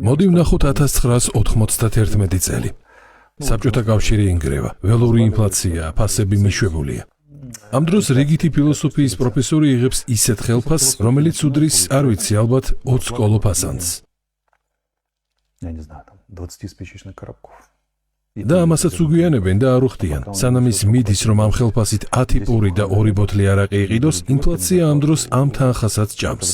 მოდი ვნახოთ 1991 წელი. საბჭოთა კავშირი ინგრევა, ველური ინფლაცია, ფასები მიშვებულია. ამ დროს რიგითი ფილოსოფიის პროფესორი იღებს ისეთ ხელფასს, რომელიც უდრის, არ ვიცი, ალბათ 20 სკოლო ფასანს. და ამასაც უგვიანებენ და არ უხდიან. სანამ ის მიდის, რომ ამ ხელფასით 10 პური და 2 ბოთლი არაყი იყიდოს, ინფლაცია ამ დროს ამ თანხასაც ჭამს.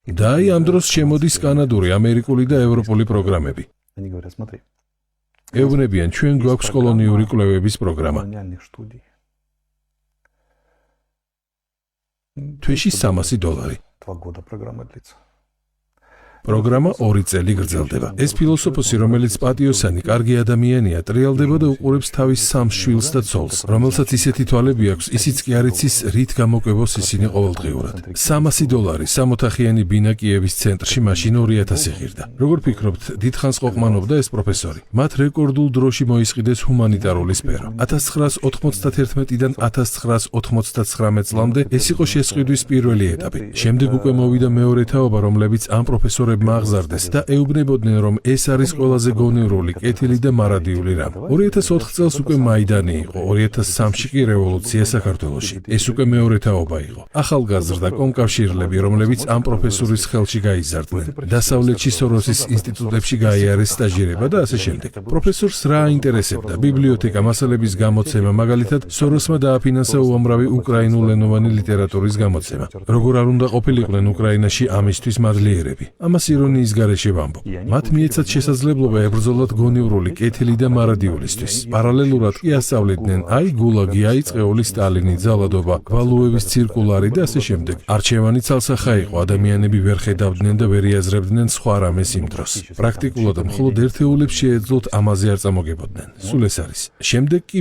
და აი ამ დროს შემოდის კანადური, ამერიკული და ევროპული პროგრამები. ეუბნებიან, ჩვენ გვაქვს კოლონიური კვლევების პროგრამა. თვეში $300. პროგრამა 2 წელი გრძელდება. ეს ფილოსოფოსი, რომელიც პატიოსანი, კარგი ადამიანია, ტრიალდება და უყურებს თავის 3 შვილს და ცოლს, რომელსაც ისეთი თვალები აქვს, ისიც კი არ იცის, რით გამოკვებოს ისინი ყოველდღიურად. $300 სამოთახიანი ბინა კიევის ცენტრში მაშინ 2000 ღირდა. როგორ ფიქრობთ, დიდხანს ყოყმანობდა ეს პროფესორი? მათ რეკორდულ დროში მოისყიდეს ჰუმანიტარული სფერო. 1991-დან 1999 წლამდე ეს იყო შესყიდვის პირველი ეტაპი. შემდეგ უკვე მოვიდა მეორე თაობა, რომლებიც ამ პროფესორებს მაგზარდეს და ეუბნებოდნენ, რომ ეს არის ყველაზე გონივრული, კეთილი და მარადიული რამ. 2004 წელს უკვე მაიდანი იყო, 2003-ში კი რევოლუცია საქართველოში. ეს უკვე მეორე თაობა იყო. ახალგაზრდა კონკავშირლები, რომლებიც ამ პროფესორის ხელში გაიზარდნენ. დასავლეთში სოროსის ინსტიტუტებში გაიარეს სტაჟირება და ასე შემდეგ. პროფესორს რა აინტერესებდა? ბიბლიოთეკა, მასალების გამოცემა, მაგალითად, სოროსმა დააფინანსა უამრავი უკრაინულენოვანი ლიტერატურის გამოცემა. როგორ არ უნდა ყოფილიყვნენ უკრაინაში ამისთვის მადლიერები. ამას ირონიის გარეშე ვამბობ. მათ მიეცათ შესაძლებლობა ებრძოლათ გონივრული, კეთილი და მარადიულისთვის. პარალელურად კი ასწავლიდნენ, აი გულაგი, აი წეული სტალინი, ძალადობა, გვალუების ცირკულარი და ასე შემდეგ. არჩევანი ცალსახა იყო, ადამიანები ვერ ხედავდნენ და ვერ იაზრებდნენ სხვა რამეს იმ დროს. პრაქტიკულად მხოლოდ ერთეულებს შეეძლოთ ამაზე არ წამოგებოდნენ. სულ ეს არის. შემდეგ კი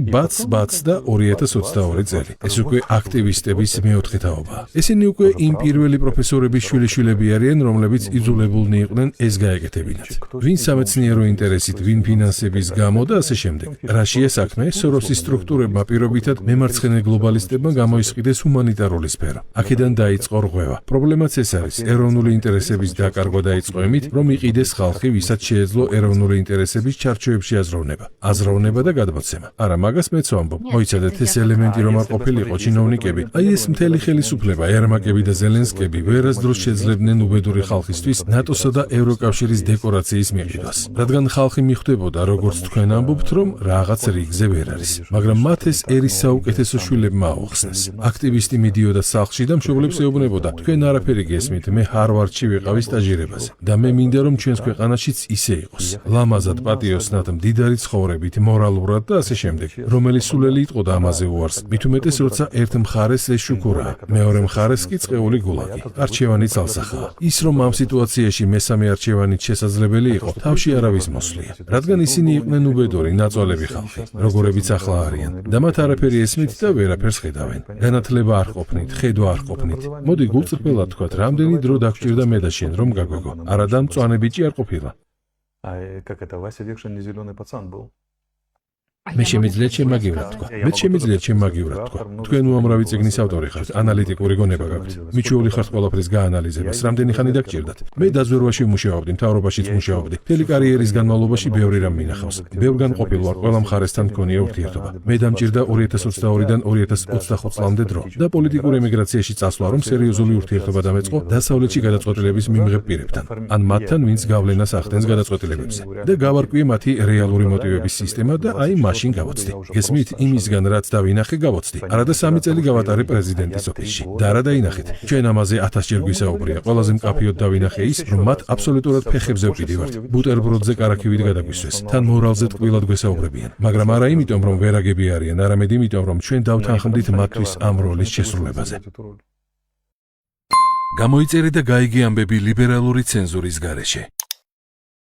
ბაც და 2022 წელი. ეს უკვე აქტივისტების მეოთხე თაობაა. ესენი უკვე იმ პირველი პროფესორების შვილიშვილები არიან, რომლებიც იძულებულნი იყვნენ ეს გაეკეთებინათ. ვინ სამეცნიერო ინტერესით, ვინ ფინანსების გამო და ასე შემდეგ. რაშია საქმე? სოროსის სტრუქტურებმა პირობითად მემარცხენე გლობალისტებმა გამოისყიდეს ჰუმანიტარული სფერო. აქედან დაიწყო რღვევა. პრობლემაც ეს არის, ეროვნული ინტერესების დაკარგვა დაიწყო იმით, რომ იყიდეს ხალხი, ვისაც შეეძლო ეროვნული ინტერესების ჩარჩოებში აზროვნება და გადმოცემა. არა, მაგას მეც ვამბობ. მოიცადეთ ეს ელემენტი რომ არ ყოფილიყო ჩინოვნიკები, აი ეს მთელი ხელისუფლება, ერმაკები და ზელენსკები ვერასდროს შეძლებდნენ უბედური ხალხისთვის ნატოსა და ევროკავშირის დეკორაციის მიყიდვას. რადგან ხალხი მიხვდებოდა, როგორც თქვენ ამბობთ, რომ რაღაც რიგზე ვერ არის. მაგრამ მათ ეს ერის საუკეთესო შვილებმა აუხსნეს. აქტივისტი მიდიოდა სახლში და მშობლებს ეუბნებოდა, თქვენ არაფერი გესმით, მე ჰარვარდში ვიყავი სტაჟირებაზე და მე მინდა რომ ჩვენს ქვეყანაშიც ისე იყოს. ლამაზად, პატიოსნად, მდიდარი ცხოვრებით, მორალურად და ასე შემდეგ. რომელი სულელი იტყოდა ამაზე უარს, მით უმეტეს როცა ერთ მხარეს ეს შუქურაა, მეორე მხარეს კი წეული გულაგი. არჩევანი ცალსახაა. ის რომ ამ სიტუაციაში მესამე არჩევანით შესაძლებელი იყო, თავში არავის მოსვლია. რადგან ისინი იყვნენ უბედური, ნაწვალები ხალხი, როგორებიც ახლა არიან და მათ არაფერი ესმით და ვერაფერს ხედავენ. განათლება არ ყოფნით, ხედვა არ ყოფნით. მოდი გულწრფელად თქვათ, რამდენი დრო დაგჭირდა მე და შენ რომ გაგვეგო. არადა მწვანე ბიჭი არ ყოფილა. მე შემიძლია ჩემაგივრად თქვა. თქვენ უამრავი წიგნის ავტორი ხართ, ანალიტიკური გონება გაქვთ. მიჩვეული ხართ ყველაფრის გაანალიზებას, რამდენი ხანი დაგჭირდათ. მე დაზვერვაში ვმუშაობდი, მთავრობაშიც ვმუშაობდი. მთელი კარიერის განმავლობაში ბევრი რამ მინახავს. ბევრგან ყოფილ ვარ, ყველა მხარესთან მქონია ურთიერთობა. მე დამჭირდა 2022-დან 2025 წლამდე დრო და პოლიტიკურ ემიგრაციაში წასვლა, რომ სერიოზული ურთიერთობა დამეწყო დასავლეთში გადაწყვეტილების მიმღებ პირებთან, ან მათთან, ვინც გავლენას ახდენს გადაწყვეტილებებზე და გავარკვიე მათი რეალური მოტივების სისტემა და აი მაშინ გავოცდი. გესმით, იმისგან რაც დავინახე გავოცდი. არადა 3 წელი გავატარე პრეზიდენტის ოფისში. და არა დაინახეთ. ჩვენ ამაზე 1000 ჯერ გვისაუბრია. ყველაზე მკაფიოდ დავინახე ის, რომ მათ აბსოლუტურად ფეხებზე ვკიდივართ. ბუტერბროდზე კარაქივით გადაგვისვეს. თან მორალზე ტყუილად გვესაუბრებიან. მაგრამ არა იმიტომ, რომ ვერაგები არიან, არამედ იმიტომ, რომ ჩვენ დავთანხმდით მათთვის ამ როლის შესრულებაზე. გამოიწერე და გაიგე ამბები ლიბერალური ცენზურის გარეშე.